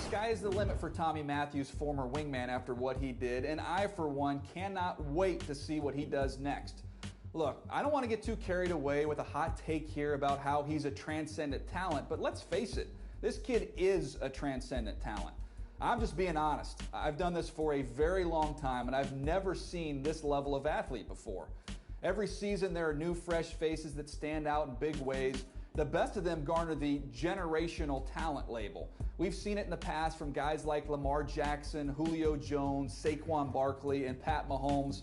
Sky is the limit for Tommy Matthews, former wingman, after what he did, and I, for one, cannot wait to see what he does next. Look, I don't want to get too carried away with a hot take here about how he's a transcendent talent, but let's face it, this kid is a transcendent talent. I'm just being honest. I've done this for a very long time, and I've never seen this level of athlete before. Every season there are new, fresh faces that stand out in big ways. The best of them garner the generational talent label. We've seen it in the past from guys like Lamar Jackson, Julio Jones, Saquon Barkley, and Pat Mahomes.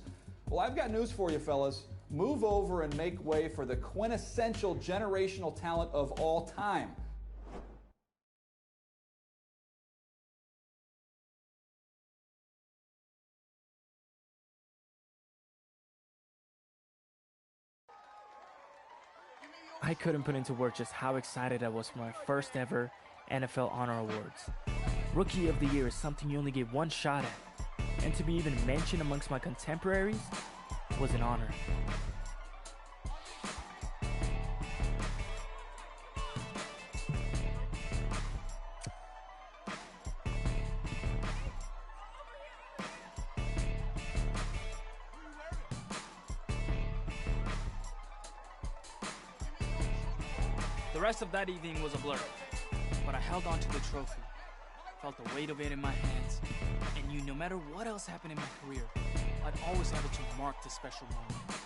Well, I've got news for you, fellas. Move over and make way for the quintessential generational talent of all time. I couldn't put into words just how excited I was for my first ever NFL Honor Awards. Rookie of the Year is something you only get one shot at, and to be even mentioned amongst my contemporaries was an honor. The rest of that evening was a blur, but I held on to the trophy, felt the weight of it in my hands, and knew no matter what else happened in my career, I'd always have it to mark this special moment.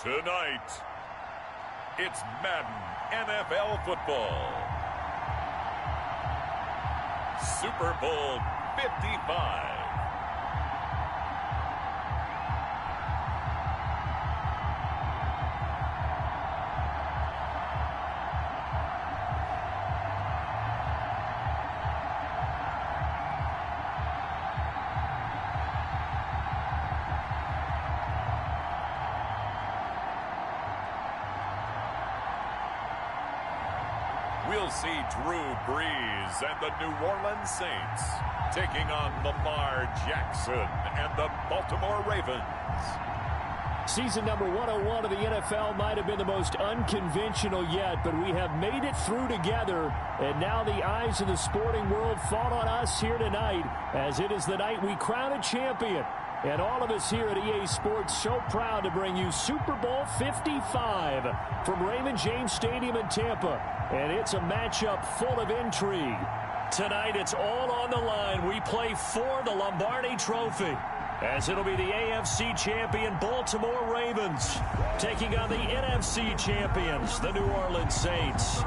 Tonight, it's Madden NFL football. Super Bowl 55. We'll see Drew Brees and the New Orleans Saints taking on Lamar Jackson and the Baltimore Ravens. Season number 101 of the NFL might have been the most unconventional yet, but we have made it through together, and now the eyes of the sporting world fall on us here tonight, as it is the night we crown a champion. And all of us here at EA Sports so proud to bring you Super Bowl 55 from Raymond James Stadium in Tampa. And it's a matchup full of intrigue. Tonight it's all on the line. We play for the Lombardi Trophy, as it'll be the AFC champion Baltimore Ravens taking on the NFC champions, the New Orleans Saints.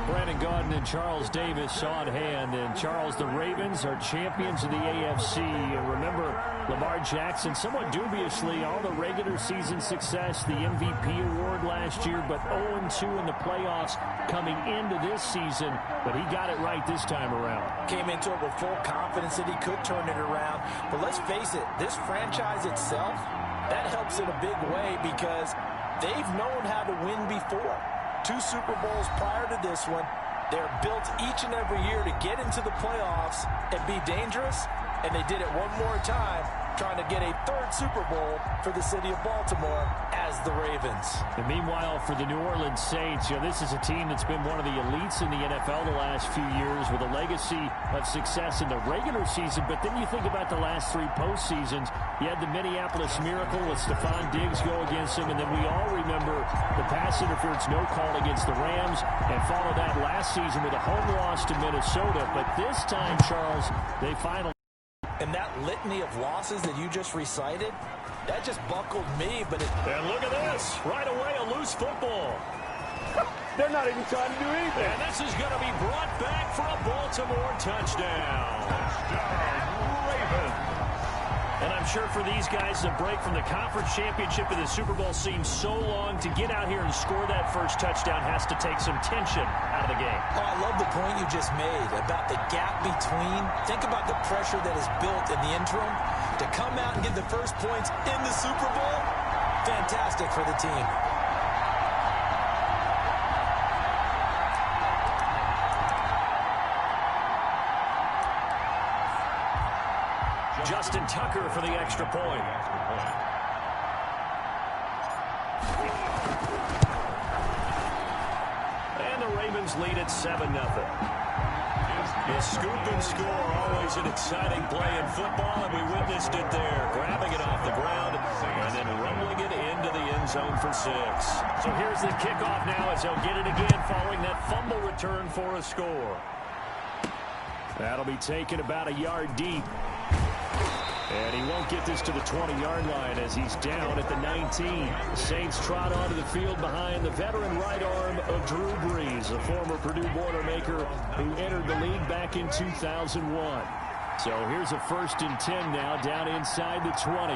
Brandon Gaudin and Charles Davis on hand. And Charles, the Ravens are champions of the AFC. And remember, Lamar Jackson, somewhat dubiously, all the regular season success, the MVP award last year, but 0-2 in the playoffs coming into this season. But he got it right this time around. Came into it with full confidence that he could turn it around. But let's face it, this franchise itself, that helps in a big way because they've known how to win before. 2 Super Bowls prior to this one. They're built each and every year to get into the playoffs and be dangerous, and they did it one more time, trying to get a 3rd Super Bowl for the city of Baltimore as the Ravens. And meanwhile, for the New Orleans Saints, this is a team that's been one of the elites in the NFL the last few years with a legacy of success in the regular season. But then you think about the last 3 postseasons. You had the Minneapolis Miracle with Stephon Diggs go against them, and then we all remember the pass interference no call against the Rams, and followed that last season with a home loss to Minnesota. But this time, Charles, they finally... And that litany of losses that you just recited, that just buckled me. But and look at this. Right away, a loose football. They're not even trying to do anything. And this is going to be brought back for a Baltimore touchdown. Touchdown, Ravens. And I'm sure for these guys, the break from the conference championship and the Super Bowl seems so long. To get out here and score that first touchdown has to take some tension out of the game. Oh, I love the point you just made about the gap between. Think about the pressure that is built in the interim. To come out and get the first points in the Super Bowl, fantastic for the team. Justin Tucker for the extra point. And the Ravens lead at 7-0. The scoop and score, always an exciting play in football, and we witnessed it there. Grabbing it off the ground and then rumbling it into the end zone for 6. So here's the kickoff now as they'll get it again following that fumble return for a score. That'll be taken about a yard deep. And he won't get this to the 20-yard line as he's down at the 19. The Saints trot onto the field behind the veteran right arm of Drew Brees, a former Purdue Boilermaker who entered the league back in 2001. So here's a 1st and 10 now down inside the 20.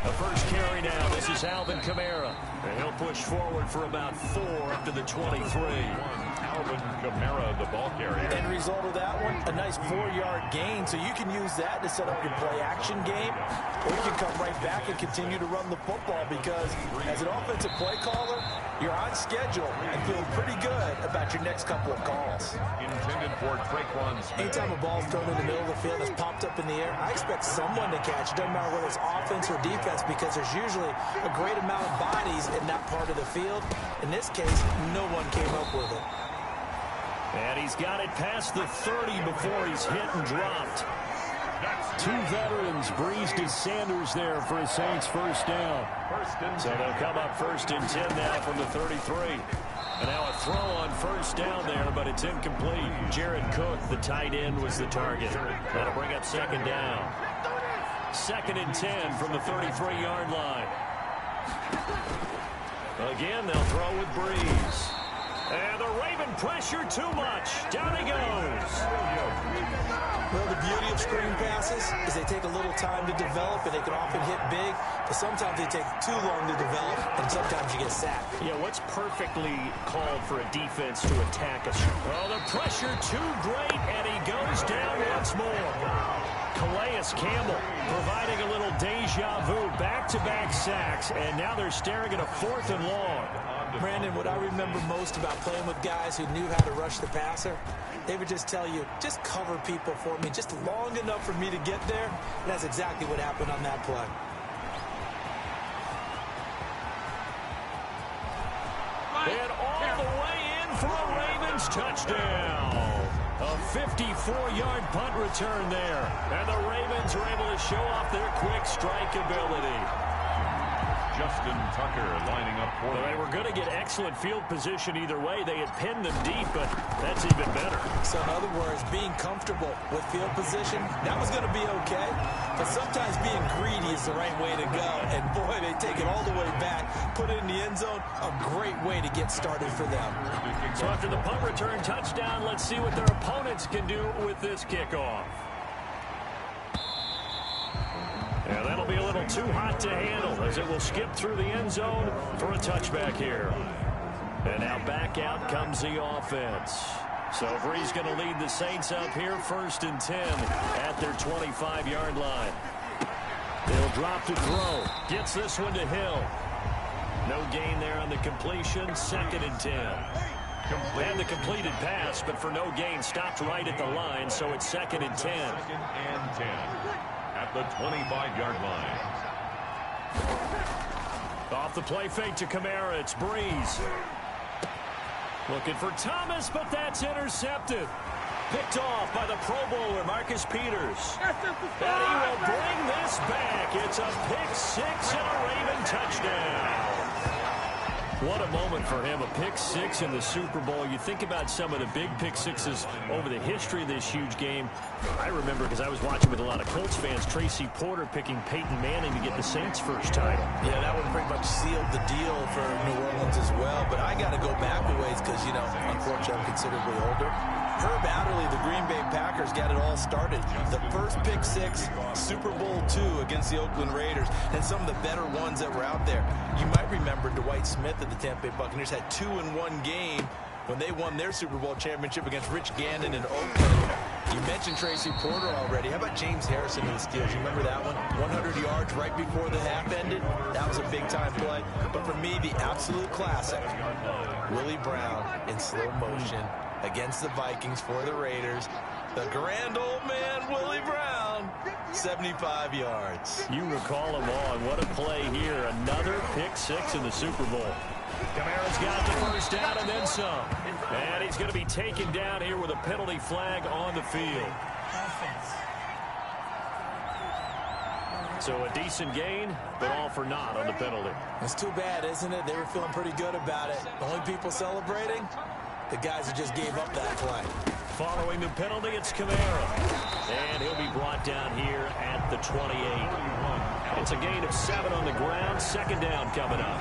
The first carry now. This is Alvin Kamara. And he'll push forward for about 4 up to the 23. Alvin Kamara, the ball carrier. End result of that one, a nice 4-yard gain. So you can use that to set up your play-action game, or you can come right back and continue to run the football because as an offensive play caller, you're on schedule and feeling pretty good about your next couple of calls. Intended for Traquan Smith. Anytime a ball's thrown in the middle of the field that's popped up in the air, I expect someone to catch it. Doesn't matter whether it's offense or defense because there's usually a great amount of bodies in that part of the field. In this case, no one came up with it. And he's got it past the 30 before he's hit and dropped. 2 veterans, Brees to Sanders there for a Saints first down. So they'll come up 1st and 10 now from the 33. And now a throw on first down there, but it's incomplete. Jared Cook, the tight end, was the target. That'll bring up 2nd down. 2nd and 10 from the 33-yard line. Again, they'll throw with Brees. And the Raven pressure too much. Down he goes. Well, the beauty of screen passes is they take a little time to develop, and they can often hit big, but sometimes they take too long to develop, and sometimes you get sacked. Yeah, what's perfectly called for a defense to attack us? Well, the pressure too great, and he goes down once more. Calais Campbell providing a little deja vu, back-to-back sacks, and now they're staring at a 4th and long. Brandon, what I remember most about playing with guys who knew how to rush the passer, they would just tell you, just cover people for me, just long enough for me to get there. And that's exactly what happened on that play. And all the way in for a Ravens touchdown. A 54-yard punt return there. And the Ravens are able to show off their quick strike ability. Justin Tucker lining up for Well, they were going to get excellent field position either way. They had pinned them deep, but that's even better. So in other words, being comfortable with field position, that was going to be okay. But sometimes being greedy is the right way to go. And boy, they take it all the way back, put it in the end zone. A great way to get started for them. So after the punt return touchdown, let's see what their opponents can do with this kickoff. And that'll be a little too hot to handle as it will skip through the end zone for a touchback here. And now back out comes the offense. So Brees going to lead the Saints up here 1st and 10 at their 25-yard line. They'll drop to throw. Gets this one to Hill. No gain there on the completion. 2nd and 10. And the completed pass, but for no gain, stopped right at the line, so it's 2nd and 10. 2nd and 10 at the 25-yard line. Off the play fake to Kamara, it's Breeze. Looking for Thomas, but that's intercepted. Picked off by the Pro Bowler, Marcus Peters. And he will bring this back. It's a pick six and a Raven touchdown. What a moment for him, a pick six in the Super Bowl. You think about some of the big pick sixes over the history of this huge game. I remember, because I was watching with a lot of Colts fans, Tracy Porter picking Peyton Manning to get the Saints' first title. Yeah, that one pretty much sealed the deal for New Orleans as well. But I got to go back a ways because, you know, unfortunately, I'm considerably older. Herb Adderley, the Green Bay Packers, got it all started. The first pick six, Super Bowl II against the Oakland Raiders, and some of the better ones that were out there. You might remember Dwight Smith of the Tampa Bay Buccaneers had 2-in-1 game when they won their Super Bowl championship against Rich Gannon in Oakland. You mentioned Tracy Porter already. How about James Harrison of the Steelers? You remember that one? 100 yards right before the half ended? That was a big-time play. But for me, the absolute classic, Willie Brown in slow motion against the Vikings for the Raiders. The grand old man, Willie Brown, 75 yards. You recall them all, and what a play here. Another pick six in the Super Bowl. Kamara's got the first down and then some. And he's going to be taken down here with a penalty flag on the field. So a decent gain, but all for naught on the penalty. It's too bad, isn't it? They were feeling pretty good about it. The only people celebrating, the guys who just gave up that play. Following the penalty, it's Kamara. And he'll be brought down here at the 28. It's a gain of 7 on the ground. 2nd down coming up.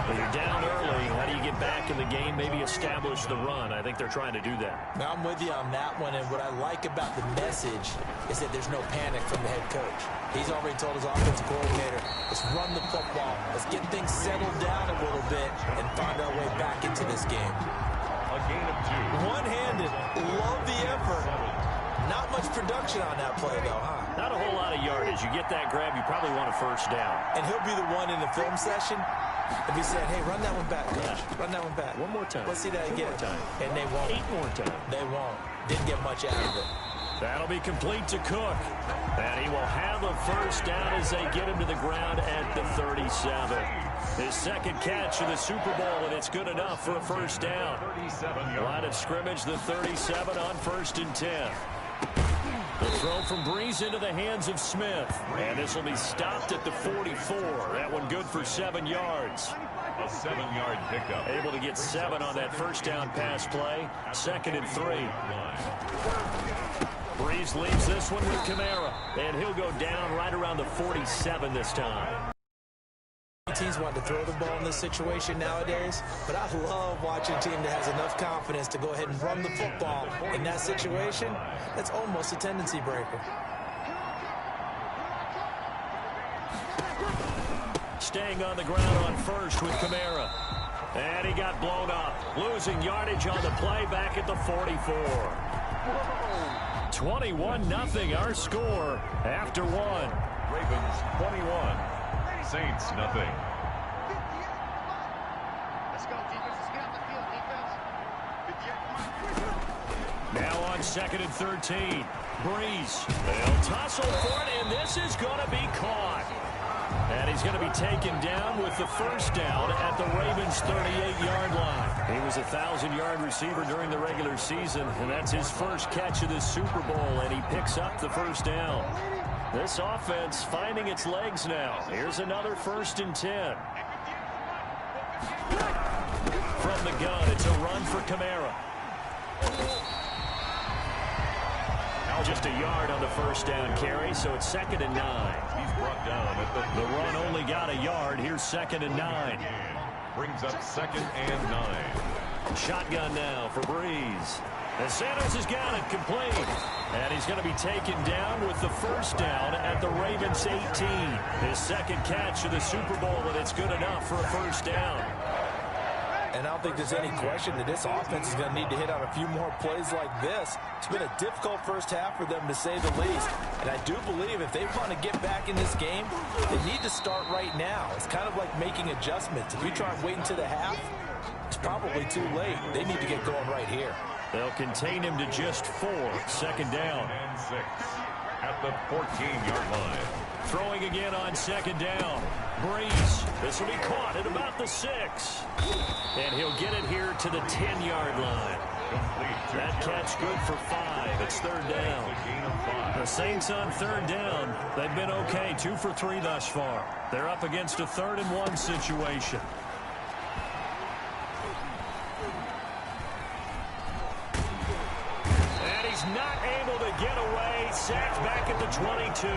When you're down early, how do you get back in the game? Maybe establish the run. I think they're trying to do that. Now, I'm with you on that one, and what I like about the message is that there's no panic from the head coach. He's already told his offensive coordinator, let's run the football. Let's get things settled down a little bit and find our way back into this game. A gain of 2. One-handed. Love the effort. Not much production on that play, though, huh? Not a whole lot of yardage. You get that grab, you probably want a first down. And he'll be the one in the film session if he said, hey, run that one back, coach. Yeah. Run that one back. One more time. Let's see that again. 2 more time. And they won't. 8 more time. They won't. Didn't get much out of it. That'll be complete to Cook. And he will have a first down as they get him to the ground at the 37. His 2nd catch of the Super Bowl, and it's good enough for a first down. Line of scrimmage, the 37 on 1st and 10. The throw from Breeze into the hands of Smith. And this will be stopped at the 44. That one good for 7 yards. A 7-yard pickup. Able to get 7 on that first down pass play. 2nd and 3. Breeze leaves this one with Kamara. And he'll go down right around the 47 this time. Teams want to throw the ball in this situation nowadays, but I love watching a team that has enough confidence to go ahead and run the football. In that situation, that's almost a tendency breaker. Staying on the ground on first with Kamara. And he got blown up. Losing yardage on the play back at the 44. 21-0 our score after 1. Ravens 21. Saints nothing. Let's go, defense. Let's get out the field, defense. Now on 2nd and 13. Breeze. They'll tussle for it, and this is going to be caught. And he's going to be taken down with the first down at the Ravens' 38-yard line. He was a 1,000-yard receiver during the regular season, and that's his first catch of this Super Bowl, and he picks up the first down. This offense finding its legs now. Here's another 1st and 10. From the gun, it's a run for Kamara. Just a yard on the first down carry, so it's 2nd and 9. He's brought down at The run only got a yard. Here's 2nd and 9. Brings up 2nd and 9. Shotgun now for Breeze. And Sanders has got it complete. And he's going to be taken down with the first down at the Ravens 18. His 2nd catch of the Super Bowl, and it's good enough for a first down. And I don't think there's any question that this offense is going to need to hit on a few more plays like this. It's been a difficult first half for them, to say the least. And I do believe if they want to get back in this game, they need to start right now. It's kind of like making adjustments. If you try and wait until the half, it's probably too late. They need to get going right here. They'll contain him to just 4. Second down. And 6 at the 14-yard line. Throwing again on second down. Breeze. This will be caught at about the 6. And he'll get it here to the 10-yard line. That catch good for 5. It's third down. The Saints on third down. They've been okay. 2 for 3 thus far. They're up against a 3rd and 1 situation. Not able to get away. Sacked back at the 22.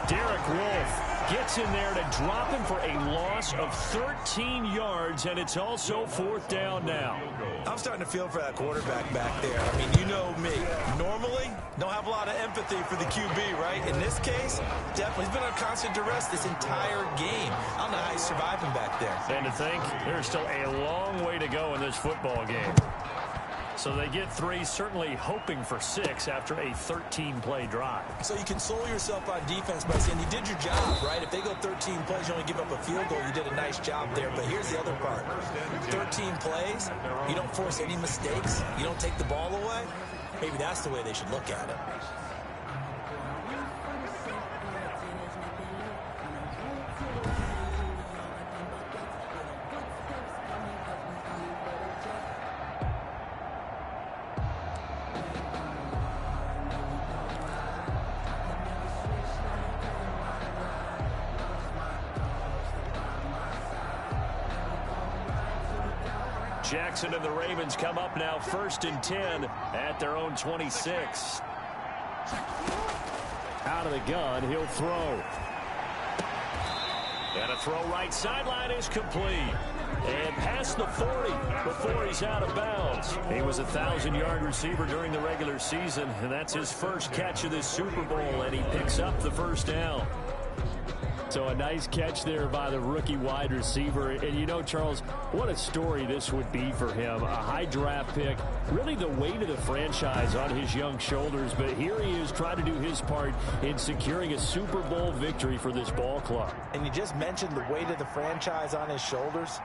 Derek Wolfe gets in there to drop him for a loss of 13 yards, and it's also 4th down now. I'm starting to feel for that quarterback back there. I mean, you know me. Normally, don't have a lot of empathy for the QB, right? In this case, definitely. He's been on constant duress this entire game. I don't know how he's surviving back there. And to think, there's still a long way to go in this football game. So they get 3, certainly hoping for 6 after a 13-play drive. So you console yourself on defense by saying you did your job, right? If they go 13 plays, you only give up a field goal, you did a nice job there. But here's the other part. 13 plays, you don't force any mistakes, you don't take the ball away. Maybe that's the way they should look at it. Jackson and the Ravens come up now 1st and 10 at their own 26. Out of the gun, he'll throw. And a throw right sideline is complete. And past the 40 before he's out of bounds. He was a 1,000-yard receiver during the regular season, and that's his first catch of this Super Bowl, and he picks up the first down. So a nice catch there by the rookie wide receiver. And you know, Charles, what a story this would be for him. A high draft pick, really the weight of the franchise on his young shoulders. But here he is trying to do his part in securing a Super Bowl victory for this ball club. And you just mentioned the weight of the franchise on his shoulders.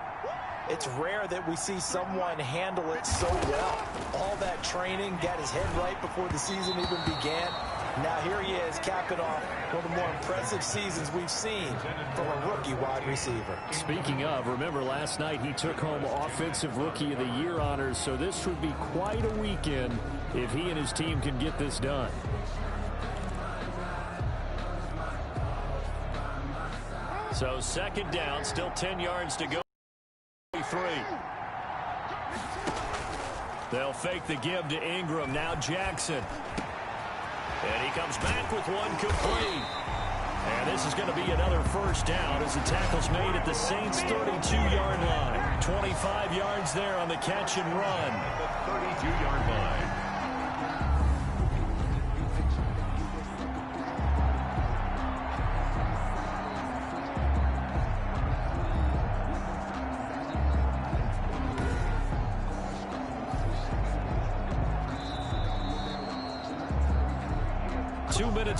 It's rare that we see someone handle it so well. All that training, got his head right before the season even began. Now here he is, capping off one of the more impressive seasons we've seen from a rookie wide receiver. Speaking of, remember last night he took home Offensive Rookie of the Year honors, so this would be quite a weekend if he and his team can get this done. So second down, still 10 yards to go. 3. They'll fake the give to Ingram. Now Jackson. And he comes back with one complete. And this is going to be another first down as the tackle's made at the Saints' 32-yard line. 25 yards there on the catch and run. The 32-yard line.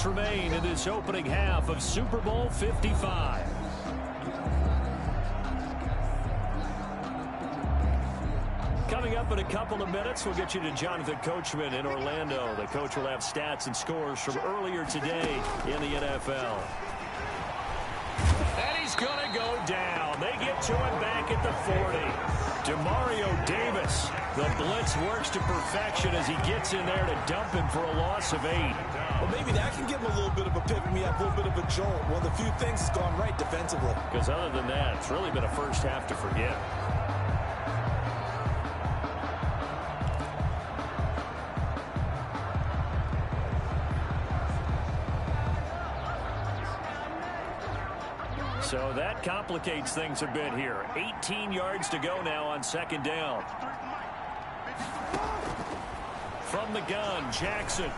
Remain in this opening half of Super Bowl 55. Coming up in a couple of minutes, we'll get you to Jonathan Coachman in Orlando. The coach will have stats and scores from earlier today in the NFL. And he's going to go down. They get to him back at the 40. Demario Davis. The blitz works to perfection as he gets in there to dump him for a loss of 8. Well, maybe that can give him a little bit of a pick-me-up, a little bit of a jolt. Well, the few things has gone right defensively. Because other than that, it's really been a first half to forget. So that complicates things a bit here. 18 yards to go now on second down. From the gun, Jackson.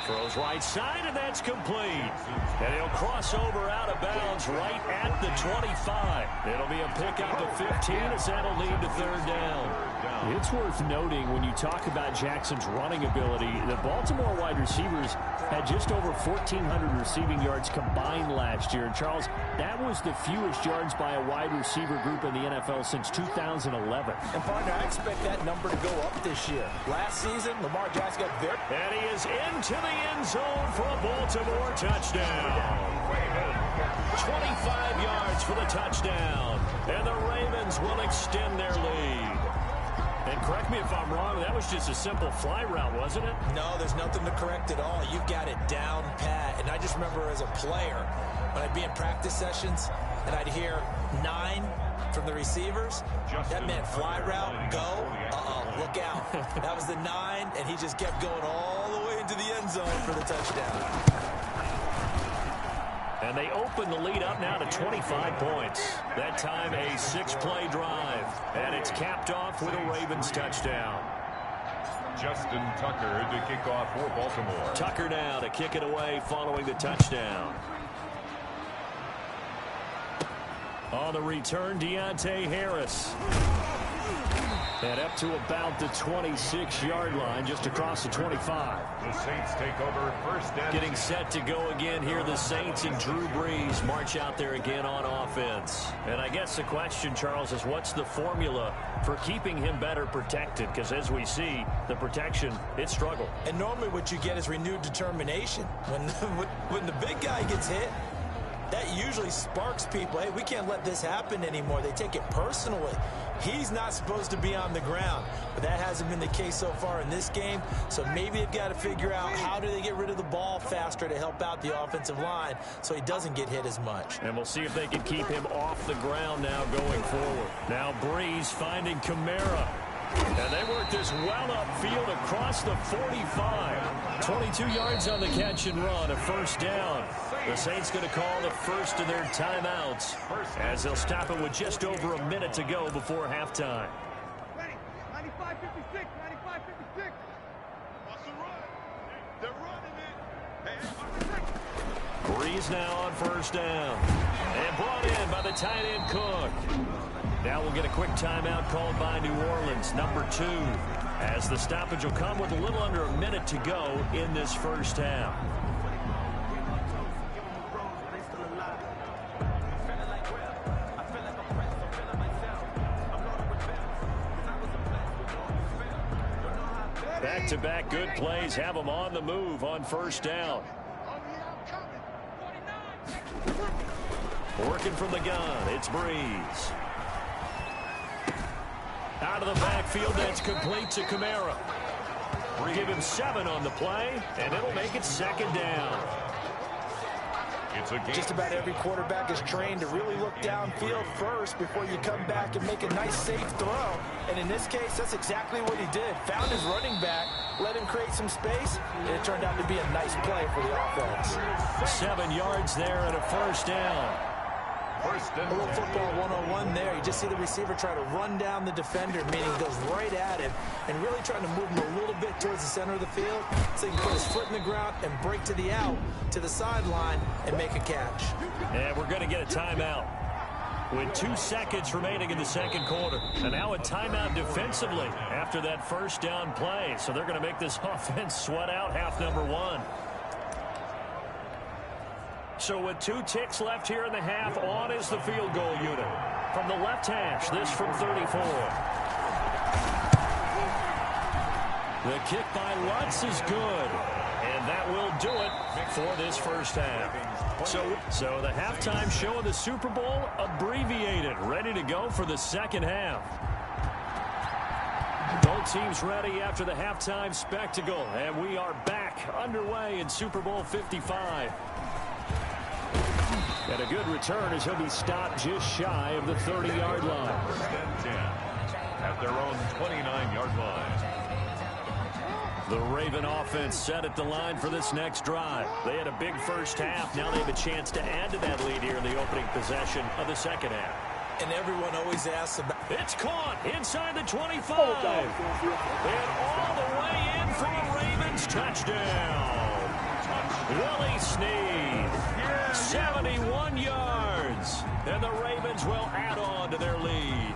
Throws right side, and that's complete. And he'll cross over out of bounds right at the 25. It'll be a pickup of 15 as that'll lead to third down. It's worth noting when you talk about Jackson's running ability, the Baltimore wide receivers had just over 1,400 receiving yards combined last year. And Charles, that was the fewest yards by a wide receiver group in the NFL since 2011. And partner, I expect that number to go up this year. Last season, Lamar Jackson got there. And he is into the end zone for a Baltimore touchdown. 25 yards for the touchdown. And the Ravens will extend their lead. And correct me if I'm wrong, that was just a simple fly route, wasn't it? No, there's nothing to correct at all. You've got it down pat. And I just remember as a player, when I'd be in practice sessions, and I'd hear 9 from the receivers, that meant fly route, go, look out. That was the 9, and he just kept going all the way into the end zone for the touchdown. And they open the lead up now to 25 points. That time a 6-play drive. And it's capped off with a Ravens touchdown. Justin Tucker to kick off for Baltimore. Tucker now to kick it away following the touchdown. On the return, Deontay Harris. And up to about the 26-yard line, just across the 25. The Saints take over first down. Getting set to go again here. The Saints and Drew Brees march out there again on offense. And I guess the question, Charles, is what's the formula for keeping him better protected? Because as we see, the protection, it struggled. And normally what you get is renewed determination. When the big guy gets hit, that usually sparks people. Hey, we can't let this happen anymore. They take it personally. He's not supposed to be on the ground, but that hasn't been the case so far in this game. So maybe they've got to figure out how do they get rid of the ball faster to help out the offensive line so he doesn't get hit as much. And we'll see if they can keep him off the ground now going forward. Now Brees finding Kamara. And they work this well upfield across the 45. 22 yards on the catch and run, a first down. The Saints going to call the first of their timeouts as they'll stop it with just over a minute to go before halftime. 95-56, 95-56. What's the run? They're running it. Brees now on first down. And brought in by the tight end Cook. Now we'll get a quick timeout called by New Orleans, number 2, as the stoppage will come with a little under a minute to go in this first half. Back-to-back good plays have them on the move on first down. Working from the gun, it's Brees. Out of the backfield, that's complete to Kamara. Give him 7 on the play, and it'll make it second down. Just about every quarterback is trained to really look downfield first before you come back and make a nice, safe throw. And in this case, that's exactly what he did. Found his running back, let him create some space, and it turned out to be a nice play for the offense. 7 yards there and a first down. A little football 101 there. You just see the receiver try to run down the defender, meaning he goes right at him and really trying to move him a little bit towards the center of the field so he can put his foot in the ground and break to the out, to the sideline, and make a catch. And we're going to get a timeout with 2 seconds remaining in the second quarter. And now a timeout defensively after that first down play. So they're going to make this offense sweat out half number 1. So with 2 ticks left here in the half, on is the field goal unit. From the left hash, this from 34. The kick by Lutz is good. And that will do it for this first half. So the halftime show of the Super Bowl abbreviated, ready to go for the second half. Both teams ready after the halftime spectacle. And we are back underway in Super Bowl 55. And a good return as he'll be stopped just shy of the 30-yard line. At their own 29-yard line. The Raven offense set at the line for this next drive. They had a big first half. Now they have a chance to add to that lead here in the opening possession of the second half. And everyone always asks about... It's caught inside the 25. And all the way in for a Ravens touchdown. Willie Snead, 71 yards, and the Ravens will add on to their lead.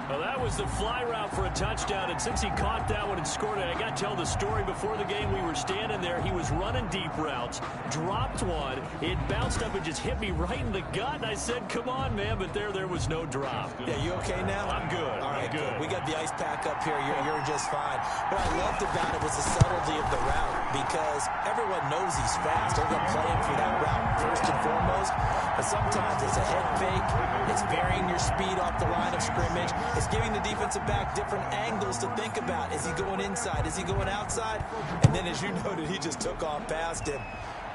Well, that was the fly route for a touchdown, and since he caught that one and scored it, I got to tell the story. Before the game, we were standing there. He was running deep routes, dropped one. It bounced up and just hit me right in the gut, and I said, come on, man, but there was no drop. Yeah, you okay now? I'm good. All right, I'm good. We got the ice pack up here. You're just fine. What I loved about it was the subtlety of the route, because everyone knows he's fast. They're going to play him for that route first and foremost, but sometimes it's a head fake. It's varying your speed off the line of scrimmage. It's giving the defensive back different angles to think about. Is he going inside? Is he going outside? And then, as you noted, he just took off past him.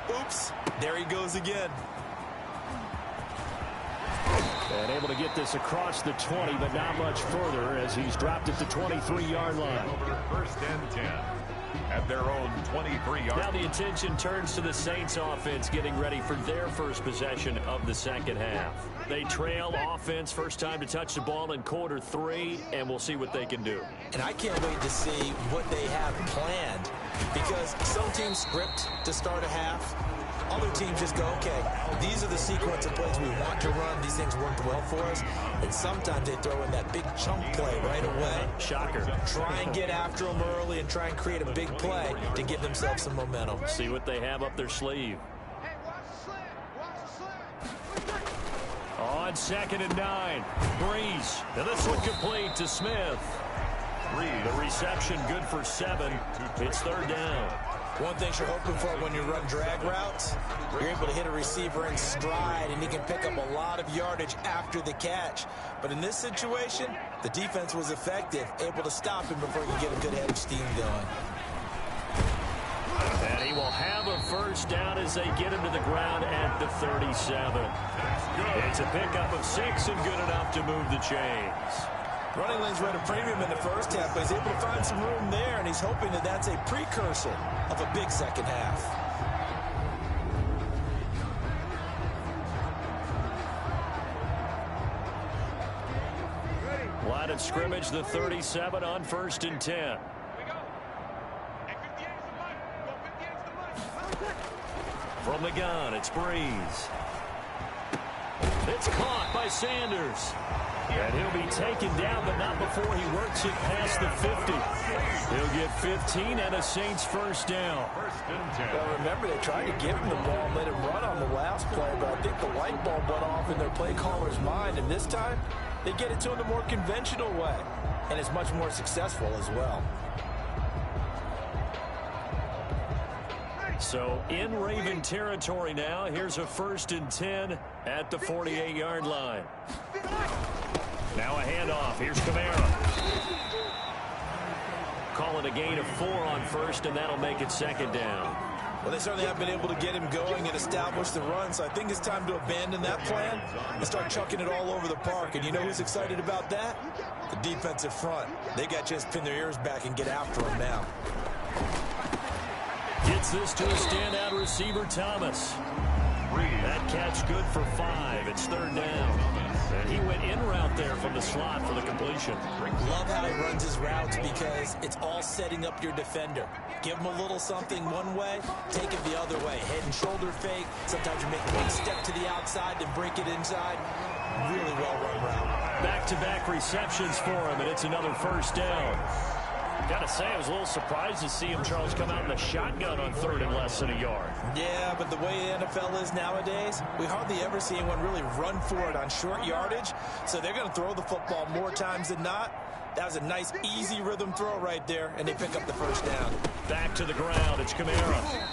Oops, there he goes again. And able to get this across the 20, but not much further as he's dropped at the 23-yard line. First and 10 at their own 23-yard. Now the attention turns to the Saints offense getting ready for their first possession of the second half. They trail offense first time to touch the ball in quarter 3, and we'll see what they can do. And I can't wait to see what they have planned, because some teams script to start a half. Other teams just go, okay, these are the sequence of plays we want to run. These things worked well for us. And sometimes they throw in that big chunk play right away. Shocker. Try and get after them early and try and create a big play to give themselves some momentum. See what they have up their sleeve. Hey, watch the slant. Watch the slant. On 2nd and 9, Breeze. And this one complete to Smith. The reception good for 7. It's 3rd down. One thing you're hoping for when you run drag routes, you're able to hit a receiver in stride, and he can pick up a lot of yardage after the catch. But in this situation, the defense was effective, able to stop him before he could get a good head of steam going. And he will have a first down as they get him to the ground at the 37. It's a pickup of 6 and good enough to move the chains. Running lanes were at a premium in the first half, but he's able to find some room there, and he's hoping that that's a precursor of a big second half. Line of scrimmage, the 37 on 1st and 10. We go. Hey, 58's the mic. Go 58's the mic. From the gun, it's Breeze. It's caught by Sanders. And he'll be taken down, but not before he works it past the 50. He'll get 15 and a Saints first down. Well, remember, they tried to give him the ball and let him run on the last play, but I think the light bulb went off in their play caller's mind, and this time they get it to him the more conventional way, and it's much more successful as well. So in Raven territory now, here's a 1st and 10 at the 48-yard line. Now a handoff. Here's Kamara. Call it a gain of 4 on 1st, and that'll make it 2nd down. Well, they certainly have been able to get him going and establish the run, so I think it's time to abandon that plan and start chucking it all over the park. And you know who's excited about that? The defensive front. They got to just pin their ears back and get after him now. Gets this to a standout receiver, Thomas. That catch good for 5. It's 3rd down. And he went in route there from the slot for the completion. Love how he runs his routes because it's all setting up your defender. Give him a little something one way, take it the other way. Head and shoulder fake. Sometimes you make one step to the outside, then break it inside. Really well-run route. Back-to-back receptions for him, and it's another 1st down. Gotta say, I was a little surprised to see him, Charles, come out in the shotgun on 3rd and less than a yard. Yeah, but the way the NFL is nowadays, we hardly ever see anyone really run for it on short yardage. So they're going to throw the football more times than not. That was a nice, easy rhythm throw right there, and they pick up the 1st down. Back to the ground. It's Kamara.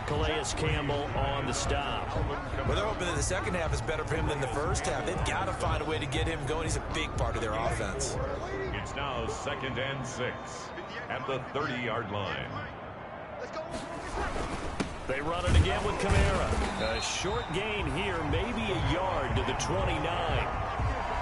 Calais Campbell on the stop. Well, they're hoping that the second half is better for him than the first half. They've got to find a way to get him going. He's a big part of their offense. It's now 2nd and 6 at the 30-yard line. They run it again with Kamara. A short gain here, maybe a yard to the 29.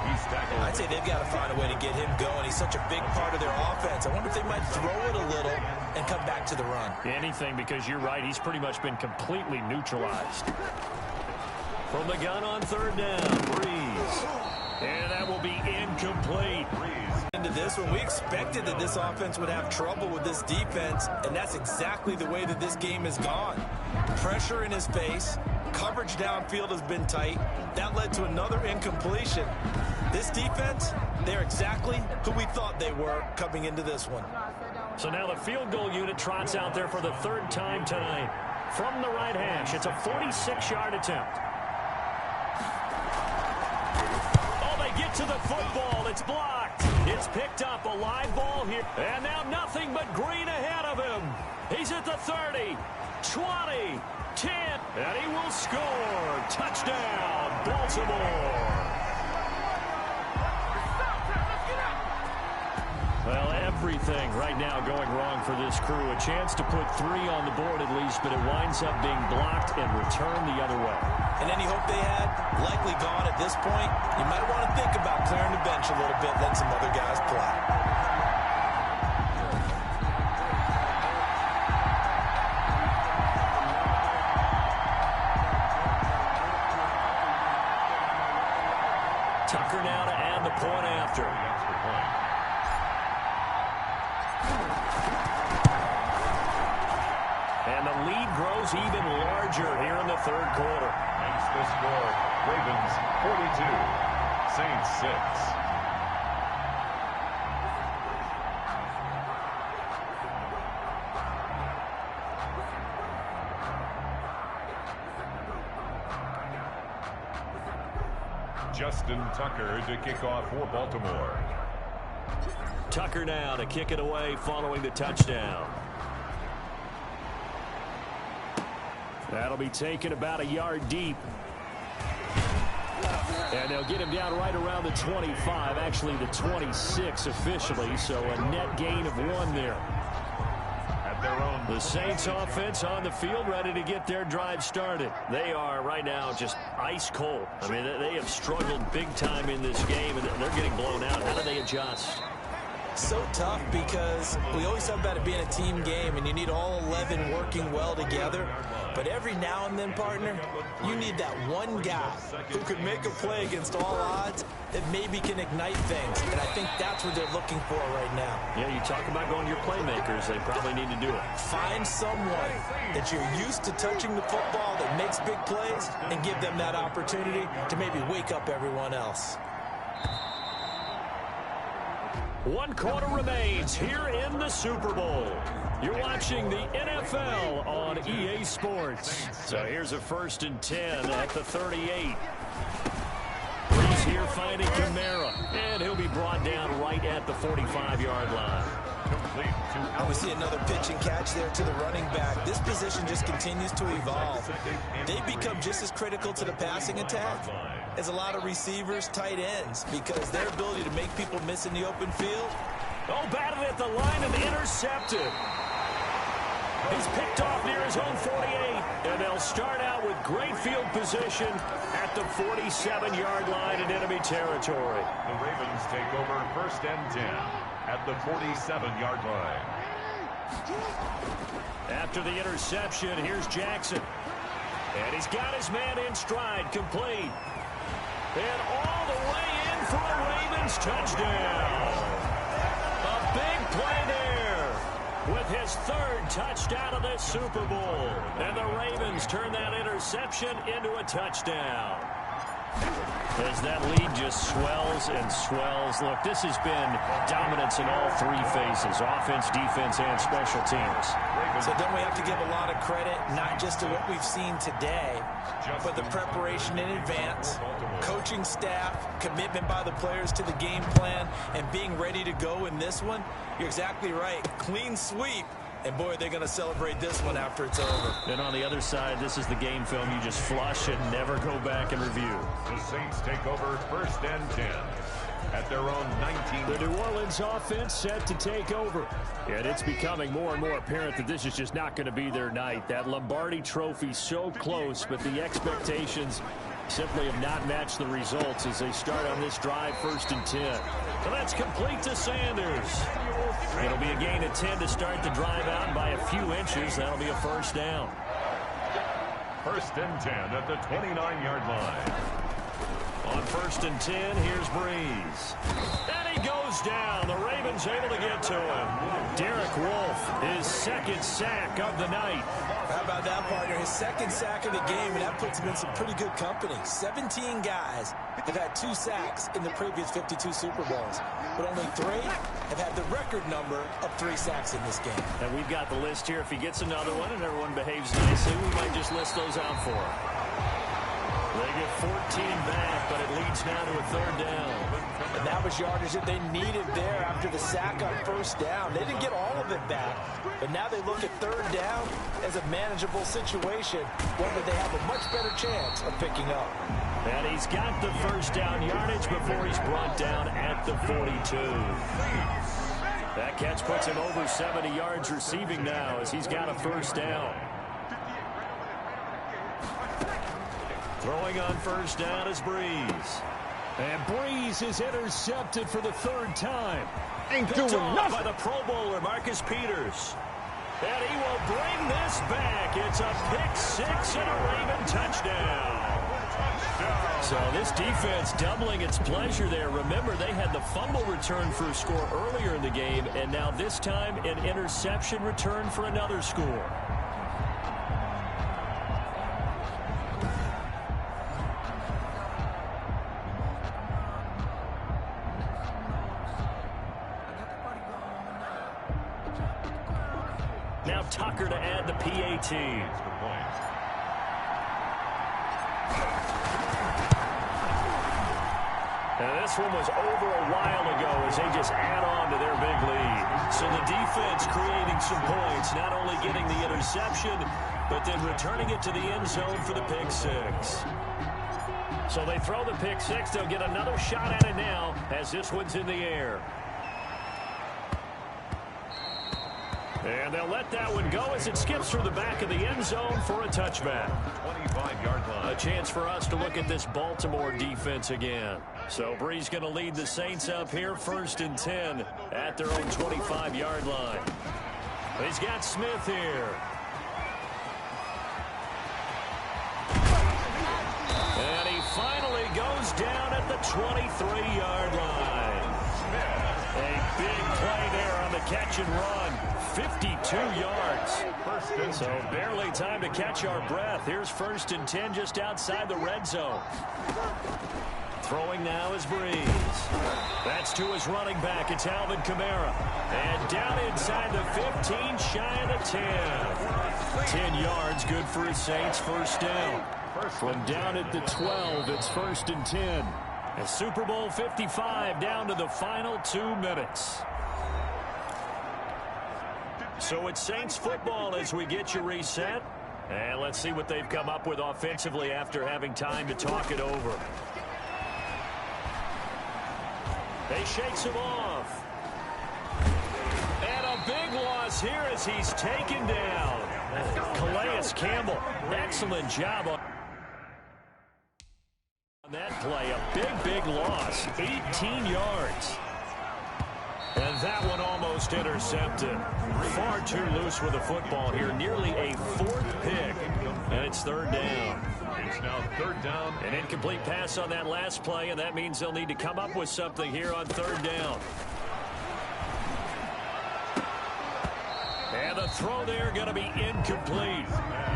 He's tackled. I'd say they've got to find a way to get him going. He's such a big part of their offense. I wonder if they might throw it a little and come back to the run. Anything, because you're right, he's pretty much been completely neutralized. From the gun on 3rd down, Breeze. And that will be incomplete. Into this this one. We expected that this offense would have trouble with this defense, and that's exactly the way that this game has gone. Pressure in his face. Coverage downfield has been tight. That led to another incompletion. This defense, they're exactly who we thought they were coming into this one. So now the field goal unit trots out there for the third time tonight. From the right hash, it's a 46-yard attempt. Oh, they get to the football. It's blocked. It's picked up, a live ball here. And now nothing but green ahead of him. He's at the 30, 20, 10, and he will score. Touchdown, Baltimore. Well, everything right now going wrong for this crew. A chance to put 3 on the board at least, but it winds up being blocked and returned the other way. And any hope they had, likely gone at this point. You might want to think about clearing the bench a little bit, let some other guys play. Tucker now to add the point after. And the lead grows even larger here in the third quarter. Hence the score, Ravens 42, Saints 6. Justin Tucker to kick off for Baltimore. Tucker now to kick it away following the touchdown. That'll be taken about a yard deep. And they'll get him down right around the 25, actually the 26 officially, so a net gain of 1 there. The Saints offense on the field ready to get their drive started. They are right now just ice cold. I mean, they have struggled big time in this game, and they're getting blown out. How do they adjust? So tough because we always talk about it being a team game, and you need all 11 working well together. But every now and then, partner, you need that one guy who can make a play against all odds that maybe can ignite things. And I think that's what they're looking for right now. Yeah, you talk about going to your playmakers. They probably need to do it. Find someone that you're used to touching the football that makes big plays and give them that opportunity to maybe wake up everyone else. 1 quarter remains here in the Super Bowl. You're watching the NFL on EA Sports. So here's a 1st and 10 at the 38. Brees here finding Kamara, and he'll be brought down right at the 45-yard line. We see another pitch and catch there to the running back. This position just continues to evolve. They become just as critical to the passing attack as a lot of receivers, tight ends, because their ability to make people miss in the open field. Oh, batted at the line and intercepted. He's picked off near his own 48, and they'll start out with great field position at the 47-yard line in enemy territory. The Ravens take over 1st and 10 at the 47-yard line. After the interception, here's Jackson. And he's got his man in stride, complete. And all the way in for a Ravens touchdown. A big play there with his 3rd touchdown of this Super Bowl. And the Ravens turn that interception into a touchdown. As that lead just swells and swells. Look, this has been dominance in all 3 phases, offense, defense, and special teams. So don't we have to give a lot of credit, not just to what we've seen today, but the preparation in advance, coaching staff, commitment by the players to the game plan, and being ready to go in this one? You're exactly right. Clean sweep. And, boy, they're going to celebrate this one after it's over. And on the other side, this is the game film you just flush and never go back and review. The Saints take over 1st and 10 at their own 19. The New Orleans offense set to take over. And it's becoming more and more apparent that this is just not going to be their night. That Lombardi trophy so close, but the expectations simply have not matched the results as they start on this drive 1st and 10. So that's complete to Sanders. It'll be a gain of 10 to start the drive out by a few inches. That'll be a 1st down. 1st and 10 at the 29-yard line. On 1st and 10, here's Brees. And he goes down. The Ravens Ravens able to get to him. Derek Wolfe, his second sack of the night. How about that, partner? His second sack of the game, and that puts him in some pretty good company. 17 guys have had 2 sacks in the previous 52 Super Bowls, but only 3 have had the record number of 3 sacks in this game. And we've got the list here. If he gets another one and everyone behaves nicely, we might just list those out for him. They get 14 back, but it leads now to a 3rd down. And that was yardage that they needed there after the sack on 1st down. They didn't get all of it back, but now they look at 3rd down as a manageable situation, one that they have a much better chance of picking up. And he's got the 1st down yardage before he's brought down at the 42. That catch puts him over 70 yards receiving now as he's got a 1st down. Throwing on 1st down is Breeze. And Breeze is intercepted for the 3rd time. Ain't Picked doing off nothing. by the Pro Bowler, Marcus Peters. And he will bring this back. It's a pick 6 and a Raven touchdown. So this defense doubling its pleasure there. Remember, they had the fumble return for a score earlier in the game, and now this time an interception return for another score. Now Tucker to add the PAT. And this one was over a while ago as they just add on to their big lead. So the defense creating some points, not only getting the interception, but then returning it to the end zone for the pick 6. So they throw the pick 6. They'll get another shot at it now as this one's in the air. And they'll let that one go as it skips through the back of the end zone for a touchback. 25-yard line. A chance for us to look at this Baltimore defense again. So Breeze going to lead the Saints up here, 1st and 10 at their own 25-yard line. He's got Smith here. And he finally goes down at the 23-yard line. A big play there on the catch and run. 52 yards. So barely time to catch our breath. Here's 1st and 10 just outside the red zone. Throwing now is Breeze. That's to his running back. It's Alvin Kamara. And down inside the 15, shy of the 10. 10 yards, good for his Saints. 1st down. From down at the 12, it's 1st and 10. And Super Bowl 55 down to the final 2 minutes. So it's Saints football as we get you reset. And let's see what they've come up with offensively after having time to talk it over. They shakes him off. And a big loss here as he's taken down. Calais Campbell, excellent job on that play. A big loss, 18 yards. And that one almost intercepted. Far too loose with the football here. Nearly a 4th pick. And it's 3rd down. It's now 3rd down. An incomplete pass on that last play, and that means they'll need to come up with something here on 3rd down. And the throw there going to be incomplete.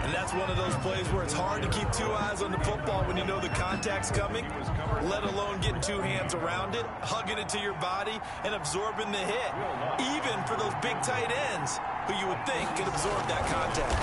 And that's one of those plays where it's hard to keep 2 eyes on the football when you know the contact's coming, let alone getting 2 hands around it, hugging it to your body, and absorbing the hit. Even for those big tight ends who you would think could absorb that contact.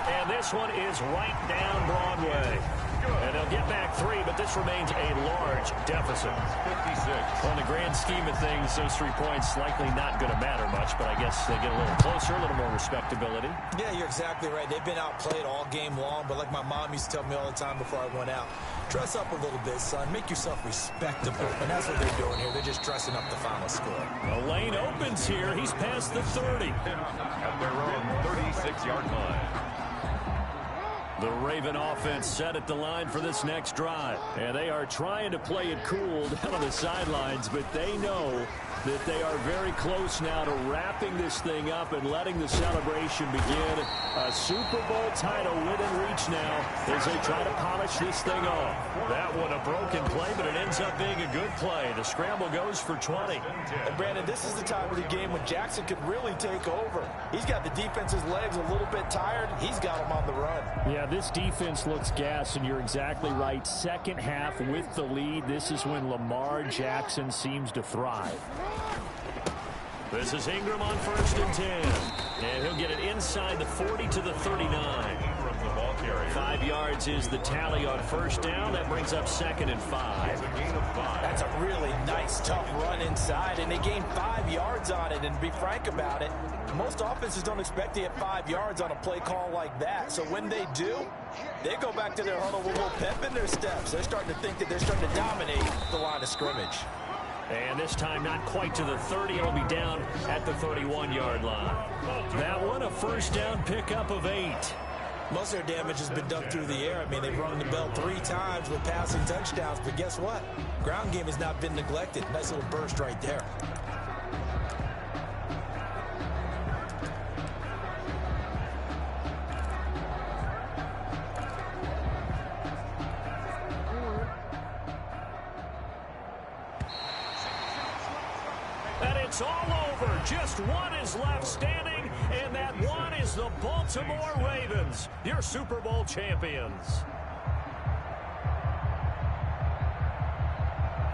And this one is right down Broadway. And they'll get back 3, but this remains a large deficit. 56. On the grand scheme of things, those 3 points likely not going to matter much, but I guess they get a little closer, a little more respectability. Yeah, you're exactly right. They've been outplayed all game long, but like my mom used to tell me all the time before I went out, dress up a little bit, son. Make yourself respectable. And that's what they're doing here. They're just dressing up the final score. The lane opens here. He's past the 30. At their own 36-yard line. The Raven offense set at the line for this next drive. And they are trying to play it cool down on the sidelines, but they know that they are very close now to wrapping this thing up and letting the celebration begin. A Super Bowl title within reach now as they try to polish this thing off. That one a broken play, but it ends up being a good play. The scramble goes for 20. And Brandon, this is the time of the game when Jackson could really take over. He's got the defense's legs a little bit tired. He's got them on the run. Yeah, this defense looks gassed, and you're exactly right. Second half with the lead, this is when Lamar Jackson seems to thrive. This is Ingram on 1st and 10. And he'll get it inside the 40 to the 39. 5 yards is the tally on 1st down. That brings up 2nd and 5. That's a really nice, tough run inside, and they gained 5 yards on it. And to be frank about it, most offenses don't expect to get 5 yards on a play call like that. So when they do, they go back to their huddle with a little pep in their steps. They're starting to think that they're starting to dominate the line of scrimmage. And this time not quite to the 30. It'll be down at the 31-yard line. That one, a 1st down pickup of 8. Most of their damage has been done through the air. I mean, they've rung the bell 3 times with passing touchdowns. But guess what? Ground game has not been neglected. Nice little burst right there. And it's all over. Just one is left standing, and that one is the Baltimore Ravens, your Super Bowl champions.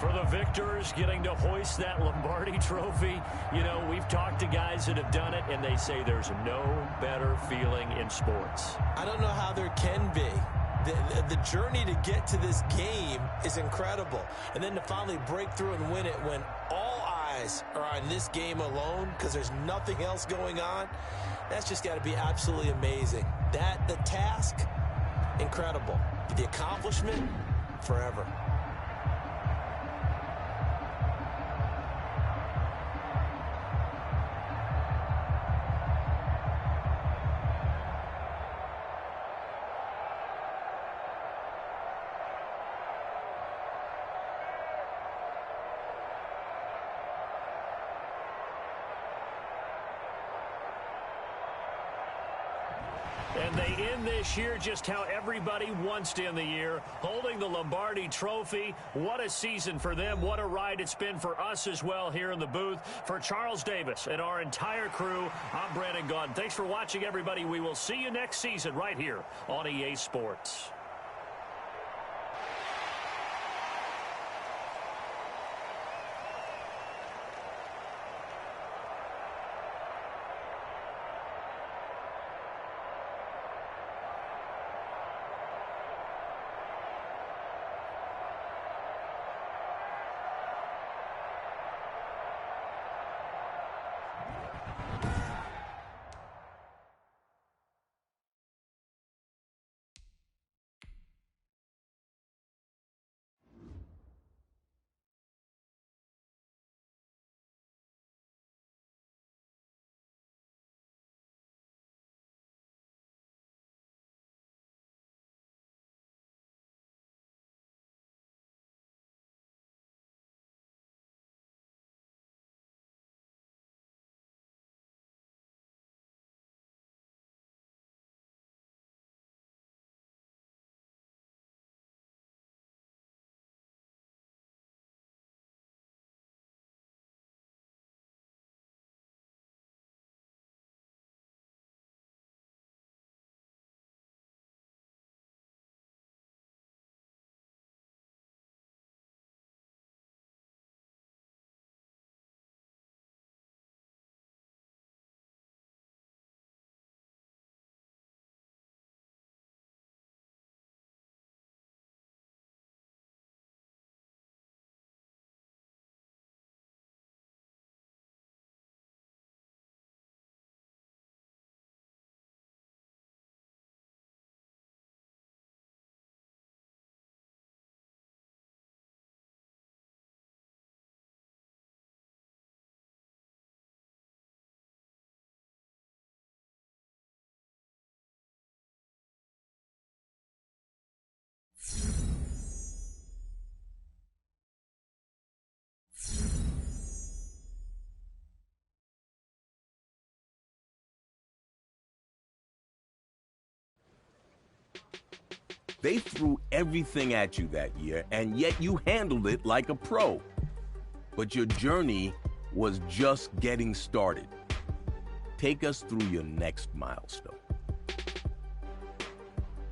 For the victors, getting to hoist that Lombardi trophy, you know, we've talked to guys that have done it, and they say there's no better feeling in sports. I don't know how there can be. The journey to get to this game is incredible. And then to finally break through and win it when all eyes are on this game alone because there's nothing else going on, that's just got to be absolutely amazing. The task, incredible. But the accomplishment, forever. And they end this year just how everybody wants to end the year, holding the Lombardi trophy. What a season for them. What a ride it's been for us as well here in the booth. For Charles Davis and our entire crew, I'm Brandon Gaudin. Thanks for watching, everybody. We will see you next season right here on EA Sports. They threw everything at you that year, and yet you handled it like a pro. But your journey was just getting started. Take us through your next milestone.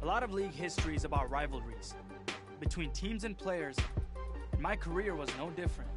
A lot of league history is about rivalries between teams and players, and my career was no different.